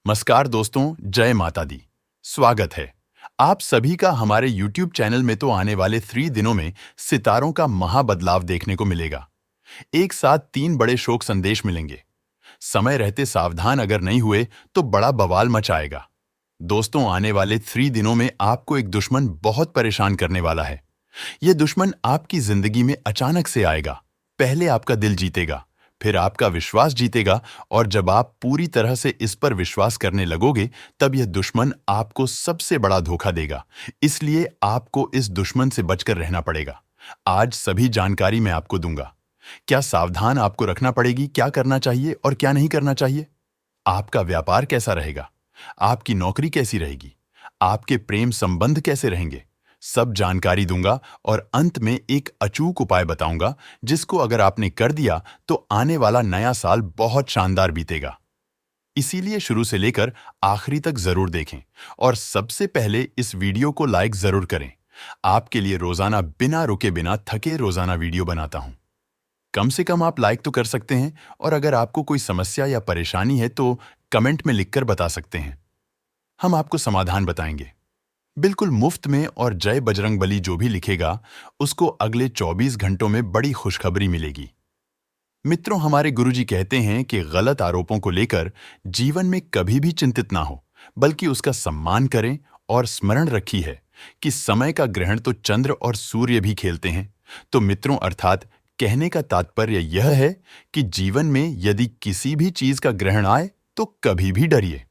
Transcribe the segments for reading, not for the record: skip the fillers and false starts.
नमस्कार दोस्तों, जय माता दी। स्वागत है आप सभी का हमारे YouTube चैनल में। तो आने वाले 3 दिनों में सितारों का महाबदलाव देखने को मिलेगा। एक साथ 3 बड़े शोक संदेश मिलेंगे। समय रहते सावधान अगर नहीं हुए तो बड़ा बवाल मचाएगा। दोस्तों, आने वाले 3 दिनों में आपको एक दुश्मन बहुत परेशान करने वाला है। यह दुश्मन आपकी जिंदगी में अचानक से आएगा। पहले आपका दिल जीतेगा, फिर आपका विश्वास जीतेगा, और जब आप पूरी तरह से इस पर विश्वास करने लगोगे तब यह दुश्मन आपको सबसे बड़ा धोखा देगा। इसलिए आपको इस दुश्मन से बचकर रहना पड़ेगा। आज सभी जानकारी मैं आपको दूंगा। क्या सावधान आपको रखना पड़ेगी, क्या करना चाहिए और क्या नहीं करना चाहिए। आपका व्यापार कैसा रहेगा, आपकी नौकरी कैसी रहेगी, आपके प्रेम संबंध कैसे रहेंगे, सब जानकारी दूंगा। और अंत में एक अचूक उपाय बताऊंगा जिसको अगर आपने कर दिया तो आने वाला नया साल बहुत शानदार बीतेगा। इसीलिए शुरू से लेकर आखिरी तक जरूर देखें और सबसे पहले इस वीडियो को लाइक जरूर करें। आपके लिए रोजाना बिना रुके बिना थके रोजाना वीडियो बनाता हूं। कम से कम आप लाइक तो कर सकते हैं, और अगर आपको कोई समस्या या परेशानी है तो कमेंट में लिखकर बता सकते हैं। हम आपको समाधान बताएंगे बिल्कुल मुफ्त में। और जय बजरंगबली जो भी लिखेगा उसको अगले 24 घंटों में बड़ी खुशखबरी मिलेगी। मित्रों, हमारे गुरुजी कहते हैं कि गलत आरोपों को लेकर जीवन में कभी भी चिंतित ना हो, बल्कि उसका सम्मान करें। और स्मरण रखी है कि समय का ग्रहण तो चंद्र और सूर्य भी खेलते हैं। तो मित्रों, अर्थात कहने का तात्पर्य यह है कि जीवन में यदि किसी भी चीज का ग्रहण आए तो कभी भी डरिए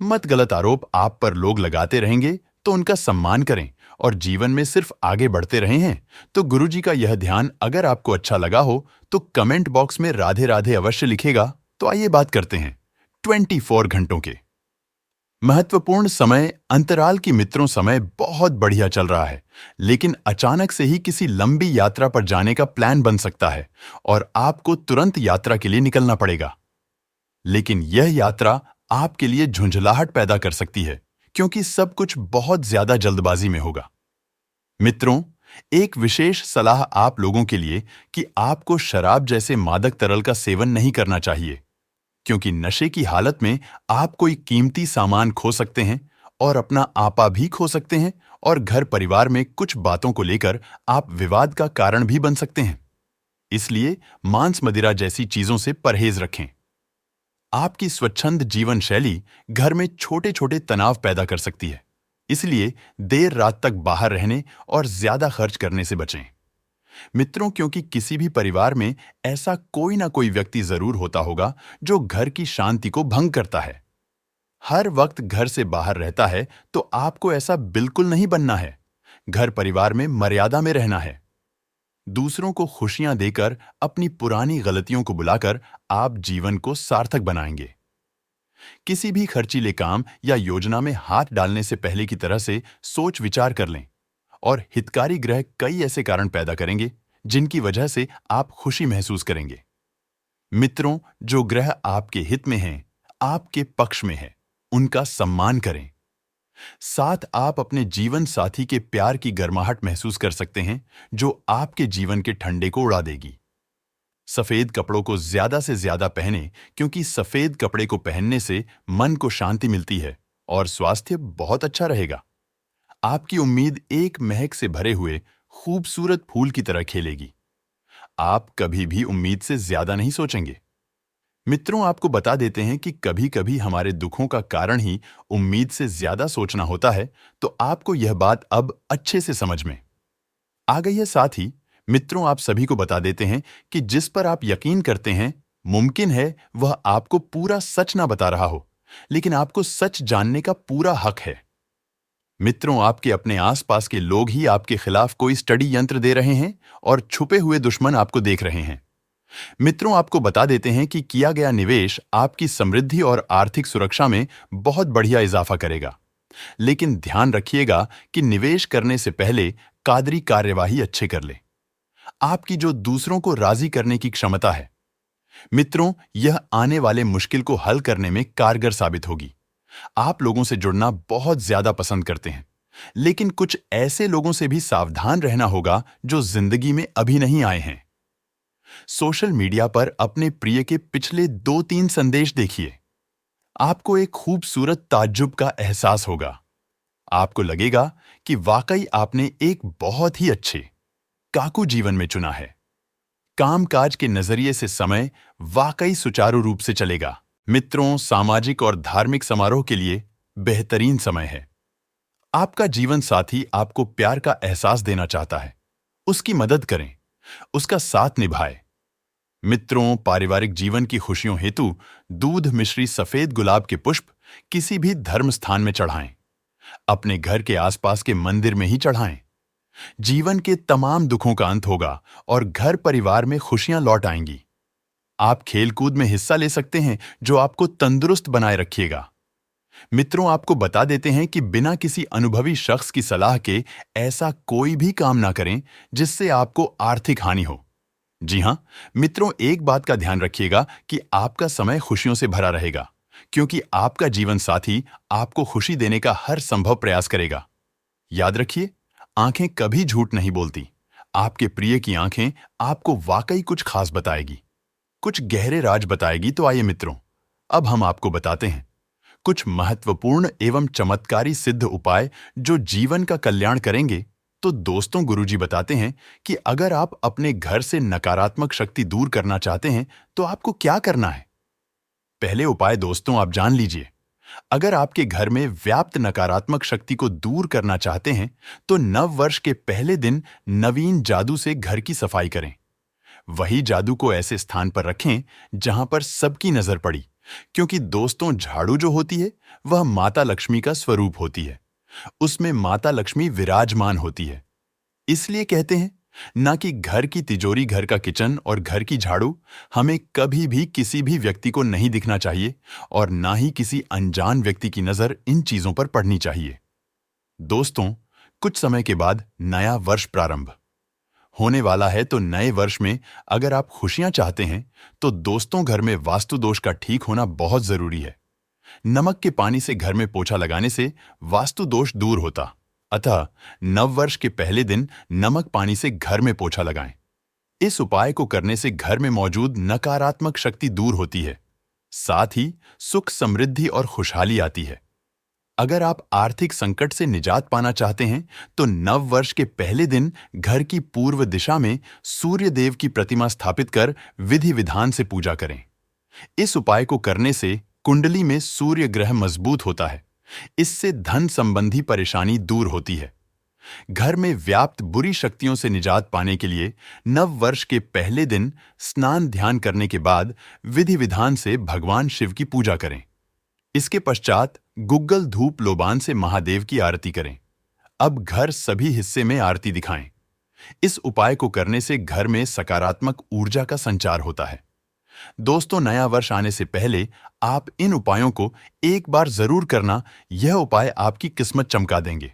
मत। गलत आरोप आप पर लोग लगाते रहेंगे तो उनका सम्मान करें और जीवन में सिर्फ आगे बढ़ते रहे हैं। तो गुरुजी का यह ध्यान अगर आपको अच्छा लगा हो तो कमेंट बॉक्स में राधे राधे अवश्य लिखेगा। तो आइए बात करते हैं 24 घंटों के महत्वपूर्ण समय अंतराल की। मित्रों, समय बहुत बढ़िया चल रहा है, लेकिन अचानक से ही किसी लंबी यात्रा पर जाने का प्लान बन सकता है और आपको तुरंत यात्रा के लिए निकलना पड़ेगा। लेकिन यह यात्रा आपके लिए झुंझलाहट पैदा कर सकती है, क्योंकि सब कुछ बहुत ज्यादा जल्दबाजी में होगा। मित्रों, एक विशेष सलाह आप लोगों के लिए कि आपको शराब जैसे मादक तरल का सेवन नहीं करना चाहिए, क्योंकि नशे की हालत में आप कोई कीमती सामान खो सकते हैं और अपना आपा भी खो सकते हैं, और घर परिवार में कुछ बातों को लेकर आप विवाद का कारण भी बन सकते हैं। इसलिए मांस मदिरा जैसी चीजों से परहेज रखें। आपकी स्वच्छंद जीवन शैली घर में छोटे छोटे तनाव पैदा कर सकती है, इसलिए देर रात तक बाहर रहने और ज्यादा खर्च करने से बचें। मित्रों, क्योंकि किसी भी परिवार में ऐसा कोई ना कोई व्यक्ति जरूर होता होगा जो घर की शांति को भंग करता है, हर वक्त घर से बाहर रहता है। तो आपको ऐसा बिल्कुल नहीं बनना है। घर परिवार में मर्यादा में रहना है। दूसरों को खुशियां देकर अपनी पुरानी गलतियों को बुलाकर आप जीवन को सार्थक बनाएंगे। किसी भी खर्चीले काम या योजना में हाथ डालने से पहले की तरह से सोच विचार कर लें। और हितकारी ग्रह कई ऐसे कारण पैदा करेंगे जिनकी वजह से आप खुशी महसूस करेंगे। मित्रों, जो ग्रह आपके हित में हैं, आपके पक्ष में है, उनका सम्मान करें। साथ आप अपने जीवन साथी के प्यार की गर्माहट महसूस कर सकते हैं, जो आपके जीवन के ठंडे को उड़ा देगी। सफेद कपड़ों को ज्यादा से ज्यादा पहने, क्योंकि सफेद कपड़े को पहनने से मन को शांति मिलती है और स्वास्थ्य बहुत अच्छा रहेगा। आपकी उम्मीद एक महक से भरे हुए खूबसूरत फूल की तरह खिलेगी। आप कभी भी उम्मीद से ज्यादा नहीं सोचेंगे। मित्रों, आपको बता देते हैं कि कभी कभी हमारे दुखों का कारण ही उम्मीद से ज्यादा सोचना होता है। तो आपको यह बात अब अच्छे से समझ में आ गई है। साथ ही मित्रों, आप सभी को बता देते हैं कि जिस पर आप यकीन करते हैं, मुमकिन है वह आपको पूरा सच ना बता रहा हो, लेकिन आपको सच जानने का पूरा हक है। मित्रों, आपके अपने आसपास के लोग ही आपके खिलाफ कोई स्टडी यंत्र दे रहे हैं और छुपे हुए दुश्मन आपको देख रहे हैं। मित्रों, आपको बता देते हैं कि किया गया निवेश आपकी समृद्धि और आर्थिक सुरक्षा में बहुत बढ़िया इजाफा करेगा। लेकिन ध्यान रखिएगा कि निवेश करने से पहले कादरी कार्यवाही अच्छे कर ले। आपकी जो दूसरों को राजी करने की क्षमता है, मित्रों, यह आने वाले मुश्किल को हल करने में कारगर साबित होगी। आप लोगों से जुड़ना बहुत ज्यादा पसंद करते हैं, लेकिन कुछ ऐसे लोगों से भी सावधान रहना होगा जो जिंदगी में अभी नहीं आए हैं। सोशल मीडिया पर अपने प्रिय के पिछले 2-3 संदेश देखिए। आपको एक खूबसूरत ताज्जुब का एहसास होगा। आपको लगेगा कि वाकई आपने एक बहुत ही अच्छे काकू जीवन में चुना है। कामकाज के नजरिए से समय वाकई सुचारू रूप से चलेगा। मित्रों, सामाजिक और धार्मिक समारोह के लिए बेहतरीन समय है। आपका जीवन साथी आपको प्यार का एहसास देना चाहता है। उसकी मदद करें, उसका साथ निभाएं। मित्रों, पारिवारिक जीवन की खुशियों हेतु दूध मिश्री सफेद गुलाब के पुष्प किसी भी धर्म स्थान में चढ़ाएं। अपने घर के आसपास के मंदिर में ही चढ़ाएं। जीवन के तमाम दुखों का अंत होगा और घर परिवार में खुशियां लौट आएंगी। आप खेलकूद में हिस्सा ले सकते हैं जो आपको तंदुरुस्त बनाए रखिएगा। मित्रों, आपको बता देते हैं कि बिना किसी अनुभवी शख्स की सलाह के ऐसा कोई भी काम ना करें जिससे आपको आर्थिक हानि हो। जी हां, मित्रों, एक बात का ध्यान रखिएगा कि आपका समय खुशियों से भरा रहेगा, क्योंकि आपका जीवन साथी आपको खुशी देने का हर संभव प्रयास करेगा। याद रखिए, आंखें कभी झूठ नहीं बोलती। आपके प्रिय की आंखें आपको वाकई कुछ खास बताएगी, कुछ गहरे राज बताएगी। तो आइए मित्रों, अब हम आपको बताते हैं कुछ महत्वपूर्ण एवं चमत्कारी सिद्ध उपाय जो जीवन का कल्याण करेंगे। तो दोस्तों, गुरुजी बताते हैं कि अगर आप अपने घर से नकारात्मक शक्ति दूर करना चाहते हैं तो आपको क्या करना है। पहले उपाय दोस्तों आप जान लीजिए। अगर आपके घर में व्याप्त नकारात्मक शक्ति को दूर करना चाहते हैं तो नव वर्ष के पहले दिन नवीन जादू से घर की सफाई करें। वही जादू को ऐसे स्थान पर रखें जहां पर सबकी नजर पड़ी, क्योंकि दोस्तों, झाड़ू जो होती है वह माता लक्ष्मी का स्वरूप होती है। उसमें माता लक्ष्मी विराजमान होती है। इसलिए कहते हैं ना कि घर की तिजोरी, घर का किचन और घर की झाड़ू हमें कभी भी किसी भी व्यक्ति को नहीं दिखना चाहिए और ना ही किसी अनजान व्यक्ति की नजर इन चीजों पर पड़नी चाहिए। दोस्तों, कुछ समय के बाद नया वर्ष प्रारंभ होने वाला है, तो नए वर्ष में अगर आप खुशियां चाहते हैं तो दोस्तों, घर में वास्तु दोष का ठीक होना बहुत जरूरी है। नमक के पानी से घर में पोछा लगाने से वास्तु दोष दूर होता। अतः नव वर्ष के पहले दिन नमक पानी से घर में पोछा लगाएं। इस उपाय को करने से घर में मौजूद नकारात्मक शक्ति दूर होती है, साथ ही सुख, समृद्धि और खुशहाली आती है। अगर आप आर्थिक संकट से निजात पाना चाहते हैं तो नव वर्ष के पहले दिन घर की पूर्व दिशा में सूर्य देव की प्रतिमा स्थापित कर विधि विधान से पूजा करें। इस उपाय को करने से कुंडली में सूर्य ग्रह मजबूत होता है। इससे धन संबंधी परेशानी दूर होती है। घर में व्याप्त बुरी शक्तियों से निजात पाने के लिए नव वर्ष के पहले दिन स्नान ध्यान करने के बाद विधि विधान से भगवान शिव की पूजा करें। इसके पश्चात गुग्गल धूप लोबान से महादेव की आरती करें। अब घर सभी हिस्से में आरती दिखाएं। इस उपाय को करने से घर में सकारात्मक ऊर्जा का संचार होता है। दोस्तों, नया वर्ष आने से पहले आप इन उपायों को एक बार जरूर करना। यह उपाय आपकी किस्मत चमका देंगे।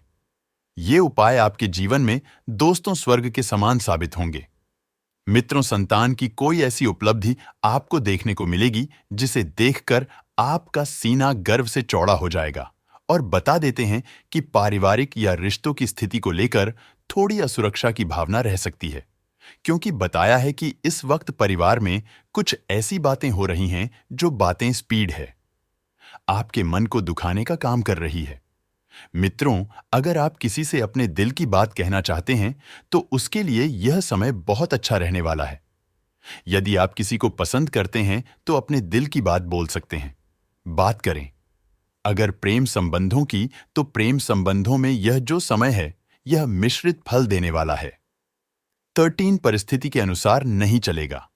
ये उपाय आपके जीवन में दोस्तों स्वर्ग के समान साबित होंगे। मित्रों, संतान की कोई ऐसी उपलब्धि आपको देखने को मिलेगी जिसे देखकर आपका सीना गर्व से चौड़ा हो जाएगा। और बता देते हैं कि पारिवारिक या रिश्तों की स्थिति को लेकर थोड़ी असुरक्षा की भावना रह सकती है, क्योंकि बताया है कि इस वक्त परिवार में कुछ ऐसी बातें हो रही हैं जो बातें स्पीड है, आपके मन को दुखाने का काम कर रही है। मित्रों, अगर आप किसी से अपने दिल की बात कहना चाहते हैं तो उसके लिए यह समय बहुत अच्छा रहने वाला है। यदि आप किसी को पसंद करते हैं तो अपने दिल की बात बोल सकते हैं, बात करें। अगर प्रेम संबंधों की, तो प्रेम संबंधों में यह जो समय है यह मिश्रित फल देने वाला है। 13 परिस्थिति के अनुसार नहीं चलेगा।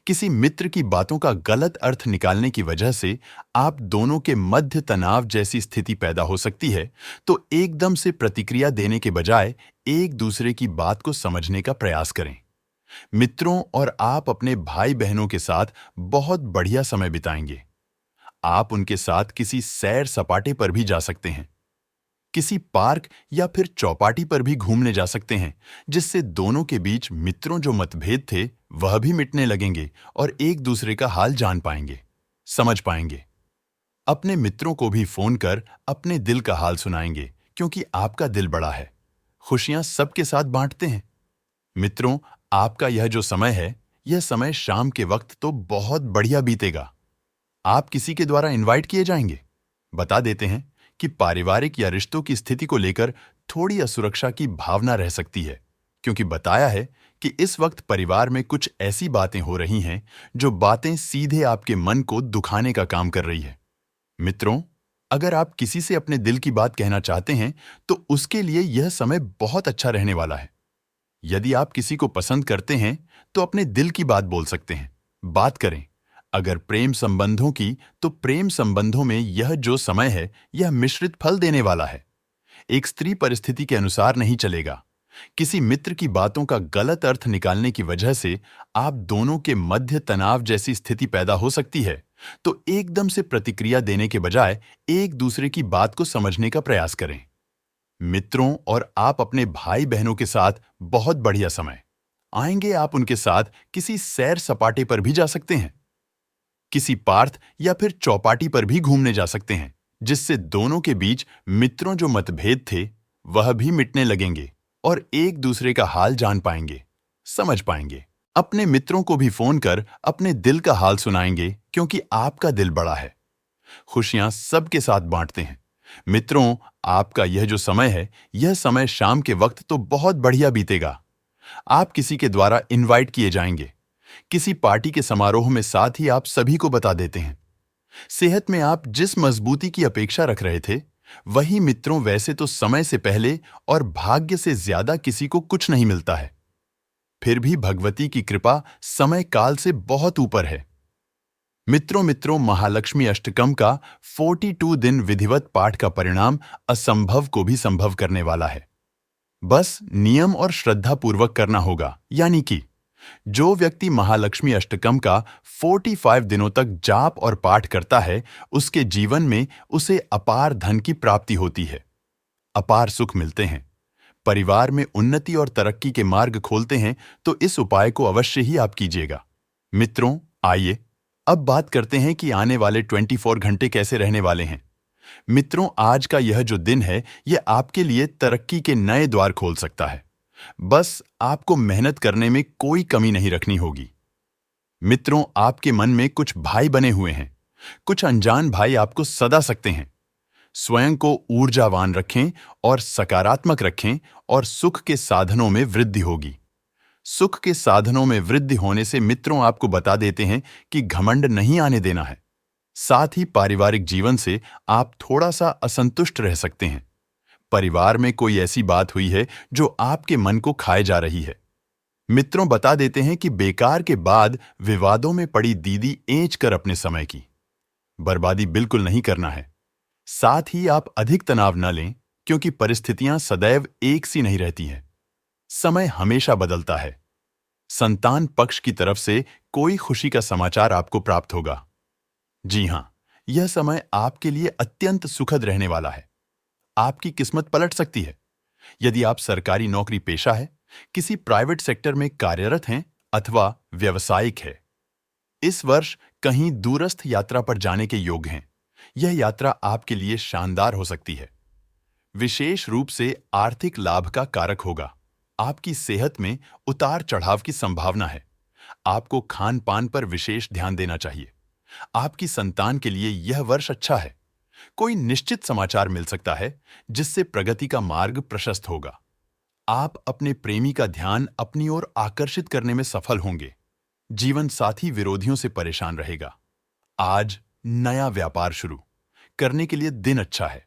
किसी मित्र की बातों का गलत अर्थ निकालने की वजह से आप दोनों के मध्य तनाव जैसी स्थिति पैदा हो सकती है। तो एकदम से प्रतिक्रिया देने के बजाय एक दूसरे की बात को समझने का प्रयास करें। मित्रों, और आप अपने भाई बहनों के साथ बहुत बढ़िया समय बिताएंगे। आप उनके साथ किसी सैर सपाटे पर भी जा सकते हैं, किसी पार्क या फिर चौपाटी पर भी घूमने जा सकते हैं, जिससे दोनों के बीच मित्रों जो मतभेद थे वह भी मिटने लगेंगे और एक दूसरे का हाल जान पाएंगे, समझ पाएंगे। अपने मित्रों को भी फोन कर अपने दिल का हाल सुनाएंगे, क्योंकि आपका दिल बड़ा है। खुशियां सबके साथ बांटते हैं। मित्रों, आपका यह जो समय है, यह समय शाम के वक्त तो बहुत बढ़िया बीतेगा। आप किसी के द्वारा इनवाइट किए जाएंगे। बता देते हैं कि पारिवारिक या रिश्तों की स्थिति को लेकर थोड़ी असुरक्षा की भावना रह सकती है, क्योंकि बताया है कि इस वक्त परिवार में कुछ ऐसी बातें हो रही हैं जो बातें सीधे आपके मन को दुखाने का काम कर रही है। मित्रों, अगर आप किसी से अपने दिल की बात कहना चाहते हैं तो उसके लिए यह समय बहुत अच्छा रहने वाला है। यदि आप किसी को पसंद करते हैं तो अपने दिल की बात बोल सकते हैं, बात करें। अगर प्रेम संबंधों की, तो प्रेम संबंधों में यह जो समय है यह मिश्रित फल देने वाला है। एक स्त्री परिस्थिति के अनुसार नहीं चलेगा। किसी मित्र की बातों का गलत अर्थ निकालने की वजह से आप दोनों के मध्य तनाव जैसी स्थिति पैदा हो सकती है। तो एकदम से प्रतिक्रिया देने के बजाय एक दूसरे की बात को समझने का प्रयास करें। मित्रों और आप अपने भाई बहनों के साथ बहुत बढ़िया समय आएंगे। आप उनके साथ किसी सैर सपाटे पर भी जा सकते हैं, किसी पार्क या फिर चौपाटी पर भी घूमने जा सकते हैं, जिससे दोनों के बीच मित्रों जो मतभेद थे वह भी मिटने लगेंगे और एक दूसरे का हाल जान पाएंगे, समझ पाएंगे। अपने मित्रों को भी फोन कर अपने दिल का हाल सुनाएंगे, क्योंकि आपका दिल बड़ा है। खुशियां सबके साथ बांटते हैं। मित्रों, आपका यह जो समय है, यह समय शाम के वक्त तो बहुत बढ़िया बीतेगा। आप किसी के द्वारा इनवाइट किए जाएंगे। किसी पार्टी के समारोह में साथ ही आप सभी को बता देते हैं। सेहत में आप जिस मजबूती की अपेक्षा रख रहे थे, वही मित्रों वैसे तो समय से पहले और भाग्य से ज्यादा किसी को कुछ नहीं मिलता है। फिर भी भगवती की कृपा समय काल से बहुत ऊपर है। मित्रों महालक्ष्मी अष्टकम का 42 दिन विधिवत पाठ का परिणाम असंभव को भी संभव करने वाला है। बस नियम और श्रद्धा पूर्वक करना होगा। यानी कि जो व्यक्ति महालक्ष्मी अष्टकम का 45 दिनों तक जाप और पाठ करता है, उसके जीवन में उसे अपार धन की प्राप्ति होती है, अपार सुख मिलते हैं, परिवार में उन्नति और तरक्की के मार्ग खोलते हैं। तो इस उपाय को अवश्य ही आप कीजिएगा। मित्रों, आइए अब बात करते हैं कि आने वाले 24 घंटे कैसे रहने वाले हैं। मित्रों, आज का यह जो दिन है, यह आपके लिए तरक्की के नए द्वार खोल सकता है। बस आपको मेहनत करने में कोई कमी नहीं रखनी होगी। मित्रों, आपके मन में कुछ भाई बने हुए हैं। कुछ अनजान भाई आपको सदा सकते हैं। स्वयं को ऊर्जावान रखें और सकारात्मक रखें और सुख के साधनों में वृद्धि होगी। सुख के साधनों में वृद्धि होने से मित्रों आपको बता देते हैं कि घमंड नहीं आने देना है। साथ ही पारिवारिक जीवन से आप थोड़ा सा असंतुष्ट रह सकते हैं। परिवार में कोई ऐसी बात हुई है जो आपके मन को खाए जा रही है। मित्रों बता देते हैं कि बेकार के बाद विवादों में पड़ी दीदी ऐंच कर अपने समय की बर्बादी बिल्कुल नहीं करना है। साथ ही आप अधिक तनाव न लें, क्योंकि परिस्थितियां सदैव एक सी नहीं रहती हैं। समय हमेशा बदलता है। संतान पक्ष की तरफ से कोई खुशी का समाचार आपको प्राप्त होगा। जी हां, यह समय आपके लिए अत्यंत सुखद रहने वाला है। आपकी किस्मत पलट सकती है। यदि आप सरकारी नौकरी पेशा है, किसी प्राइवेट सेक्टर में कार्यरत हैं अथवा व्यवसायिक है, इस वर्ष कहीं दूरस्थ यात्रा पर जाने के योग हैं। यह यात्रा आपके लिए शानदार हो सकती है। विशेष रूप से आर्थिक लाभ का कारक होगा। आपकी सेहत में उतार चढ़ाव की संभावना है। आपको खान पान पर विशेष ध्यान देना चाहिए। आपकी संतान के लिए यह वर्ष अच्छा है। कोई निश्चित समाचार मिल सकता है जिससे प्रगति का मार्ग प्रशस्त होगा। आप अपने प्रेमी का ध्यान अपनी ओर आकर्षित करने में सफल होंगे। जीवन साथी विरोधियों से परेशान रहेगा। आज नया व्यापार शुरू करने के लिए दिन अच्छा है।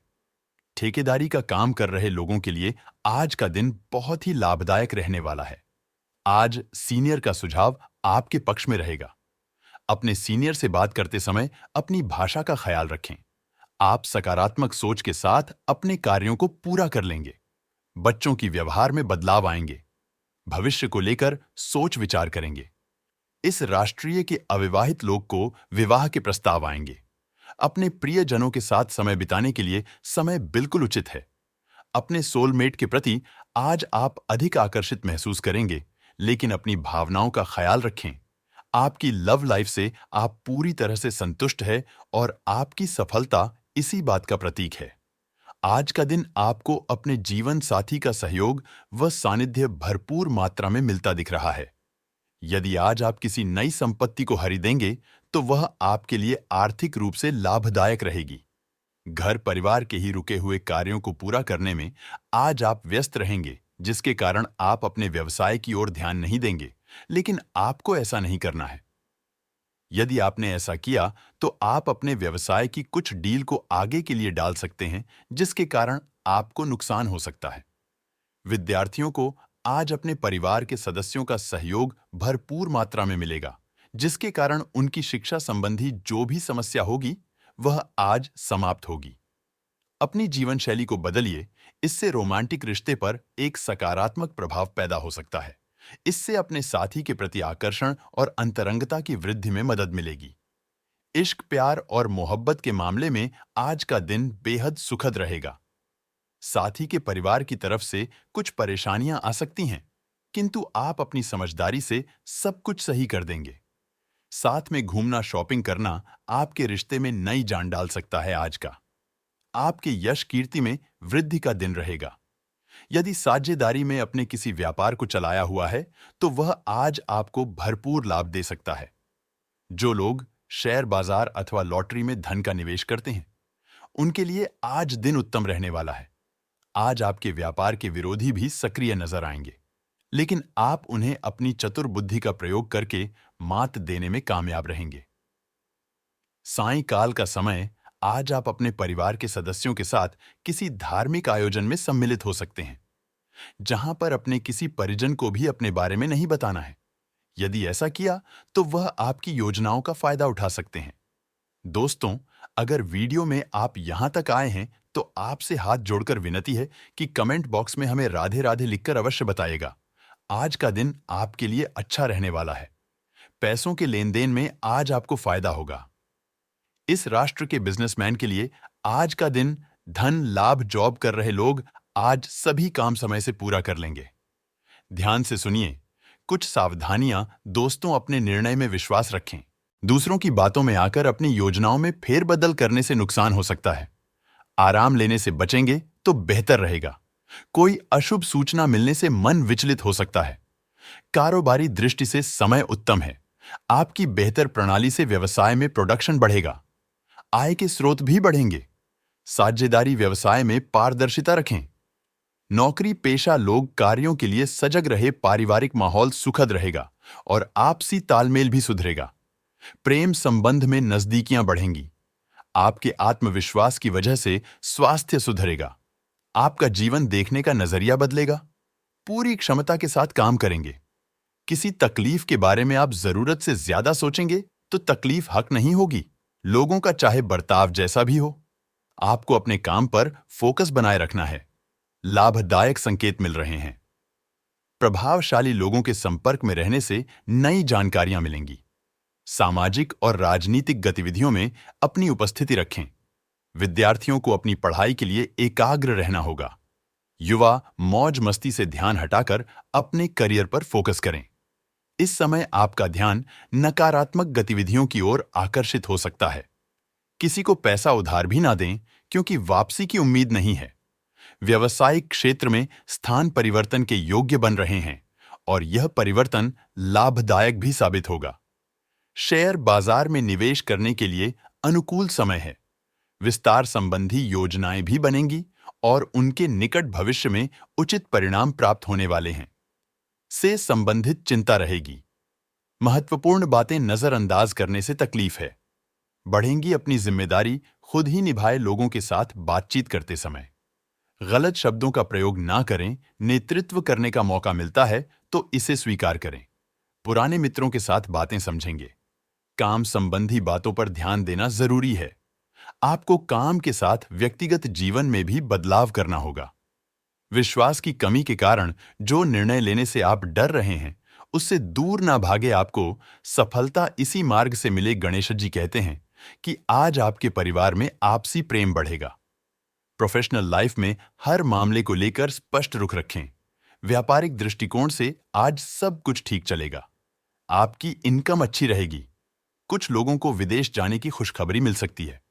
ठेकेदारी का काम कर रहे लोगों के लिए आज का दिन बहुत ही लाभदायक रहने वाला है। आज सीनियर का सुझाव आपके पक्ष में रहेगा। अपने सीनियर से बात करते समय अपनी भाषा का ख्याल रखें। आप सकारात्मक सोच के साथ अपने कार्यों को पूरा कर लेंगे। बच्चों की व्यवहार में बदलाव आएंगे। भविष्य को लेकर सोच विचार करेंगे। इस राष्ट्रीय के अविवाहित लोग को विवाह के प्रस्ताव आएंगे। अपने प्रियजनों के साथ समय बिताने के लिए समय बिल्कुल उचित है। अपने सोलमेट के प्रति आज आप अधिक आकर्षित महसूस करेंगे, लेकिन अपनी भावनाओं का ख्याल रखें। आपकी लव लाइफ से आप पूरी तरह से संतुष्ट हैं और आपकी सफलता इसी बात का प्रतीक है। आज का दिन आपको अपने जीवन साथी का सहयोग व सानिध्य भरपूर मात्रा में मिलता दिख रहा है। यदि आज आप किसी नई संपत्ति को खरीदेंगे तो वह आपके लिए आर्थिक रूप से लाभदायक रहेगी। घर परिवार के ही रुके हुए कार्यों को पूरा करने में आज आप व्यस्त रहेंगे, जिसके कारण आप अपने व्यवसाय की ओर ध्यान नहीं देंगे, लेकिन आपको ऐसा नहीं करना है। यदि आपने ऐसा किया तो आप अपने व्यवसाय की कुछ डील को आगे के लिए डाल सकते हैं, जिसके कारण आपको नुकसान हो सकता है। विद्यार्थियों को आज अपने परिवार के सदस्यों का सहयोग भरपूर मात्रा में मिलेगा, जिसके कारण उनकी शिक्षा संबंधी जो भी समस्या होगी वह आज समाप्त होगी। अपनी जीवन शैली को बदलिए, इससे रोमांटिक रिश्ते पर एक सकारात्मक प्रभाव पैदा हो सकता है। इससे अपने साथी के प्रति आकर्षण और अंतरंगता की वृद्धि में मदद मिलेगी। इश्क, प्यार और मोहब्बत के मामले में आज का दिन बेहद सुखद रहेगा। साथी के परिवार की तरफ से कुछ परेशानियां आ सकती हैं, किंतु आप अपनी समझदारी से सब कुछ सही कर देंगे। साथ में घूमना, शॉपिंग करना आपके रिश्ते में नई जान डाल सकता है। आज का आपके यश कीर्ति में वृद्धि का दिन रहेगा। यदि साझेदारी में अपने किसी व्यापार को चलाया हुआ है तो वह आज आपको भरपूर लाभ दे सकता है। जो लोग शेयर बाजार अथवा लॉटरी में धन का निवेश करते हैं, उनके लिए आज दिन उत्तम रहने वाला है। आज आपके व्यापार के विरोधी भी सक्रिय नजर आएंगे, लेकिन आप उन्हें अपनी चतुर बुद्धि का प्रयोग करके मात देने में कामयाब रहेंगे। सायंकाल का समय आज आप अपने परिवार के सदस्यों के साथ किसी धार्मिक आयोजन में सम्मिलित हो सकते हैं, जहां पर अपने किसी परिजन को भी अपने बारे में नहीं बताना है। यदि ऐसा किया तो वह आपकी योजनाओं का फायदा उठा सकते हैं। दोस्तों, अगर वीडियो में आप यहां तक आए हैं तो आपसे हाथ जोड़कर विनती है कि कमेंट बॉक्स में हमें राधे राधे लिखकर अवश्य बताइएगा। आज का दिन आपके लिए अच्छा रहने वाला है। पैसों के लेन देन में आज आपको फायदा होगा। इस राष्ट्र के बिजनेसमैन के लिए आज का दिन धन लाभ, जॉब कर रहे लोग आज सभी काम समय से पूरा कर लेंगे। ध्यान से सुनिए, कुछ सावधानियां। दोस्तों, अपने निर्णय में विश्वास रखें। दूसरों की बातों में आकर अपनी योजनाओं में फेरबदल करने से नुकसान हो सकता है। आराम लेने से बचेंगे तो बेहतर रहेगा। कोई अशुभ सूचना मिलने से मन विचलित हो सकता है। कारोबारी दृष्टि से समय उत्तम है। आपकी बेहतर प्रणाली से व्यवसाय में प्रोडक्शन बढ़ेगा। आय के स्रोत भी बढ़ेंगे। साझेदारी व्यवसाय में पारदर्शिता रखें। नौकरी पेशा लोग कार्यों के लिए सजग रहे। पारिवारिक माहौल सुखद रहेगा और आपसी तालमेल भी सुधरेगा। प्रेम संबंध में नजदीकियां बढ़ेंगी। आपके आत्मविश्वास की वजह से स्वास्थ्य सुधरेगा। आपका जीवन देखने का नजरिया बदलेगा। पूरी क्षमता के साथ काम करेंगे। किसी तकलीफ के बारे में आप जरूरत से ज्यादा सोचेंगे तो तकलीफ हक नहीं होगी। लोगों का चाहे बर्ताव जैसा भी हो, आपको अपने काम पर फोकस बनाए रखना है। लाभदायक संकेत मिल रहे हैं। प्रभावशाली लोगों के संपर्क में रहने से नई जानकारियां मिलेंगी। सामाजिक और राजनीतिक गतिविधियों में अपनी उपस्थिति रखें। विद्यार्थियों को अपनी पढ़ाई के लिए एकाग्र रहना होगा। युवा मौज मस्ती से ध्यान हटाकर अपने करियर पर फोकस करें। इस समय आपका ध्यान नकारात्मक गतिविधियों की ओर आकर्षित हो सकता है। किसी को पैसा उधार भी ना दें, क्योंकि वापसी की उम्मीद नहीं है। व्यवसायिक क्षेत्र में स्थान परिवर्तन के योग्य बन रहे हैं और यह परिवर्तन लाभदायक भी साबित होगा। शेयर बाजार में निवेश करने के लिए अनुकूल समय है। विस्तार संबंधी योजनाएं भी बनेंगी और उनके निकट भविष्य में उचित परिणाम प्राप्त होने वाले हैं। से संबंधित चिंता रहेगी। महत्वपूर्ण बातें नजरअंदाज करने से तकलीफ है। बढ़ेंगी अपनी जिम्मेदारी खुद ही निभाए। लोगों के साथ बातचीत करते समय गलत शब्दों का प्रयोग ना करें। नेतृत्व करने का मौका मिलता है तो इसे स्वीकार करें। पुराने मित्रों के साथ बातें समझेंगे। काम संबंधी बातों पर ध्यान देना जरूरी है। आपको काम के साथ व्यक्तिगत जीवन में भी बदलाव करना होगा। विश्वास की कमी के कारण जो निर्णय लेने से आप डर रहे हैं, उससे दूर ना भागे। आपको सफलता इसी मार्ग से मिले। गणेश जी कहते हैं कि आज आपके परिवार में आपसी प्रेम बढ़ेगा। प्रोफेशनल लाइफ में हर मामले को लेकर स्पष्ट रुख रखें। व्यापारिक दृष्टिकोण से आज सब कुछ ठीक चलेगा। आपकी इनकम अच्छी रहेगी। कुछ लोगों को विदेश जाने की खुशखबरी मिल सकती है।